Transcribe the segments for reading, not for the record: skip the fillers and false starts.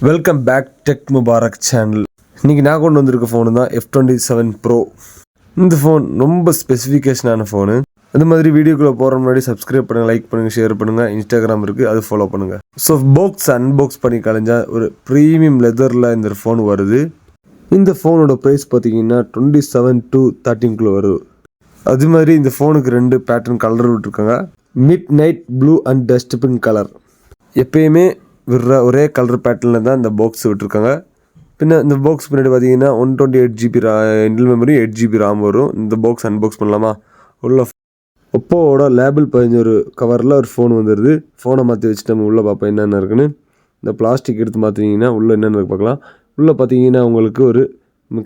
Welcome back tech Mubarak channel. இன்றைக்கி நான் கொண்டு வந்திருக்க ஃபோனு தான் F27 Pro. இந்த ஃபோன் ரொம்ப ஸ்பெசிஃபிகேஷனான ஃபோனு. அது மாதிரி வீடியோக்குள்ளே போகிற முன்னாடி சப்ஸ்கிரைப் பண்ணுங்கள், லைக் பண்ணுங்கள், ஷேர் பண்ணுங்கள். இன்ஸ்டாகிராம் இருக்குது, அது ஃபாலோ பண்ணுங்கள். ஸோ அன்பாக்ஸ் பண்ணி கலைஞ்சா ஒரு ப்ரீமியம் லெதரில் இந்த ஃபோன் வருது. இந்த ஃபோனோட ப்ரைஸ் பார்த்தீங்கன்னா 27 to 13 வருது. அது மாதிரி இந்த ஃபோனுக்கு 2 பேட்டர்ன் கலர் விட்டுருக்காங்க. Mid night blue and dust pink colour. எப்பயுமே விடுற ஒரே கலர் பேட்டர்னில் தான் இந்த பாக்ஸ் விட்டுருக்காங்க. பின்ன இந்த பாக்ஸ் பின்னாடி பார்த்தீங்கன்னா 128 GB internal memory, 8 GB RAM வரும். இந்த பாக்ஸ் அன்பாக்ஸ் பண்ணலாமா? உள்ள ஒப்போவோட லேபிள் 11 கவரில் ஒரு ஃபோன் வந்துடுது. ஃபோனை மாற்றி வச்சுட்டு நம்ம உள்ளே பார்ப்போம் என்னென்ன இருக்குன்னு. இந்த பிளாஸ்டிக் எடுத்து மாற்றினீங்கன்னா உள்ளே என்னென்ன பார்க்கலாம். உள்ளே பார்த்தீங்கன்னா உங்களுக்கு ஒரு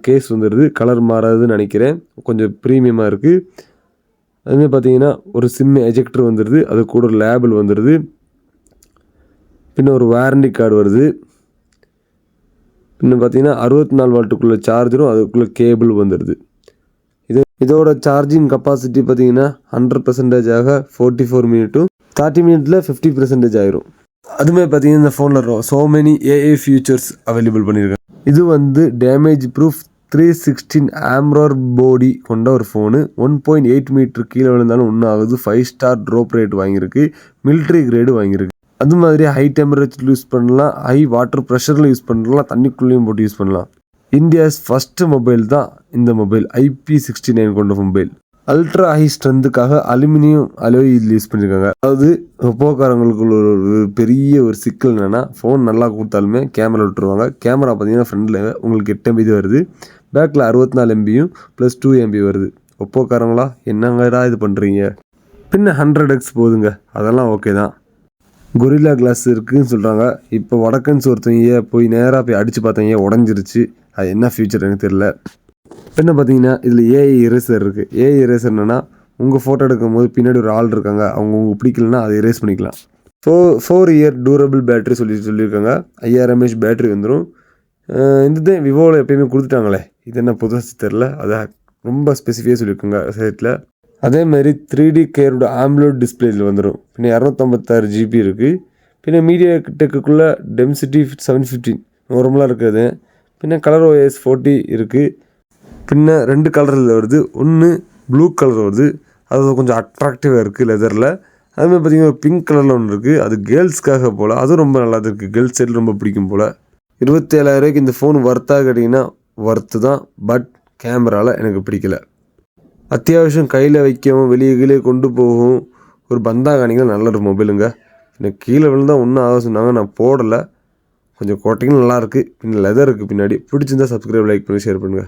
கேஸ் வந்துடுது. கலர் மாறாதுன்னு நினைக்கிறேன், கொஞ்சம் ப்ரீமியமாக இருக்குது. அதுமாதிரி பார்த்தீங்கன்னா ஒரு சிம் எஜெக்டர் வந்துடுது, அது கூட ஒரு லேபிள் வந்துடுது. பின்ன ஒரு வாரண்டி கார்டு வருது. பின்ன பார்த்தீங்கன்னா 64 வாட்டுக்குள்ளே சார்ஜரும் அதுக்குள்ளே கேபிள் வந்துடுது. இதோட சார்ஜிங் கெப்பாசிட்டி பார்த்தீங்கன்னா 100% 44 மினிட்டும் 30 மினிட்டில் 50% ஆயிரும். அதுமாதிரி பார்த்தீங்கன்னா இந்த ஃபோனில் so many AI features available பண்ணியிருக்காங்க. இது வந்து டேமேஜ் ப்ரூஃப் 316 ஆம்ரோர் பாடி கொண்ட ஒரு ஃபோனு. 1.8 மீட்டர் கீழே விழுந்தாலும் ஒன்றும் ஆகுது. 5 ஸ்டார் ட்ரோப் ரேட் வாங்கியிருக்கு. மிலிட்ரி கிரேடு வாங்கியிருக்கு. அது மாதிரி ஹை டெம்பரேச்சரில் யூஸ் பண்ணலாம், ஹை வாட்டர் ப்ரெஷரில் யூஸ் பண்ணலாம், தண்ணிக்குள்ளேயும் போட்டு யூஸ் பண்ணலாம். இந்தியாஸ் ஃபஸ்ட்டு மொபைல் தான் இந்த மொபைல். IP69 கொண்ட மொபைல். அல்ட்ரா ஹை ஸ்ட்ரென்த்துக்காக அலுமினியம் அலோயில் யூஸ் பண்ணியிருக்காங்க. அதாவது ஒப்போக்காரங்களுக்கு ஒரு பெரிய ஒரு சிக்கல் என்னென்னா, ஃபோன் நல்லா கொடுத்தாலுமே கேமரா விட்டுருவாங்க. கேமரா பார்த்தீங்கன்னா ஃப்ரண்டில் உங்களுக்கு 8 MB வருது, பேக்கில் 64 MBயும் ப்ளஸ் 2 MB வருது. ஒப்போக்காரங்களா என்னங்கடா இது பண்ணுறீங்க? பின்ன 100x போகுதுங்க, அதெல்லாம் ஓகே தான். கொரில்லா கிளாஸ் இருக்குதுன்னு சொல்கிறாங்க. இப்போ வடக்கன்ஸ் ஒருத்தவங்க போய் நேராக போய் அடித்து பார்த்தாங்க, உடஞ்சிருச்சு. அது என்ன ஃபியூச்சர் எனக்கு தெரியல. என்ன பார்த்தீங்கன்னா இதில் ஏஐ இரேசர் இருக்குது. ஏஐ இரேசர் என்னென்னா, உங்கள் ஃபோட்டோ எடுக்கும் போது பின்னாடி ஒரு ஆள் இருக்காங்க, அவங்க உங்களுக்கு பிடிக்கலன்னா அதை இரேஸ் பண்ணிக்கலாம். 4 இயர் டூரபிள் பேட்டரி சொல்லியிருக்காங்க. 5000 mAh பேட்டரி வந்துடும். இந்த விவோவில் எப்பயுமே கொடுத்துட்டாங்களே, இது என்ன புதுசு தெரில, அதை ரொம்ப ஸ்பெசிஃபிக்காக சொல்லியிருக்காங்க சைட்டில். அதேமாதிரி 3D கேர்வ்டு AMOLED டிஸ்பிளேயில் வந்துடும். பின்ன 256 GB இருக்குது. பின்ன மீடியா டெக்குக்குள்ளே டென்சிட்டி 715 நார்மலாக இருக்குது. பின்ன கலர் OS 40 இருக்குது. பின்ன 2 கலரில் வருது. ஒன்று ப்ளூ கலர் வருது, அது கொஞ்சம் அட்ராக்டிவாக இருக்குது லெதரில். அதுமாதிரி பார்த்திங்கன்னா பிங்க் கலரில் ஒன்று இருக்குது, அது கேர்ள்ஸ்க்காக போல், அதுவும் ரொம்ப நல்லா இருக்குது. கேர்ள்ஸ் சைடில் ரொம்ப பிடிக்கும் போல். 27,000 இந்த ஃபோன் வர்த்தாக கேட்டிங்கன்னா வர்த்து தான். பட் கேமராவில் எனக்கு பிடிக்கல. அத்தியாவசியம் கையில் வைக்கவும் வெளியே கீழே கொண்டு போகவும் ஒரு பந்தாகானிகள் நல்ல ஒரு மொபைலுங்க. எனக்கு கீழே விழுந்தால் ஒன்றும் ஆக சொன்னாங்க, நான் போடலை. கொஞ்சம் கோட்டிங்களும் நல்லாயிருக்கு. பின்ன லெதர் இருக்குது பின்னாடி. பிடிச்சிருந்தா சப்ஸ்கிரைப், லைக் பண்ணி ஷேர் பண்ணுங்கள்.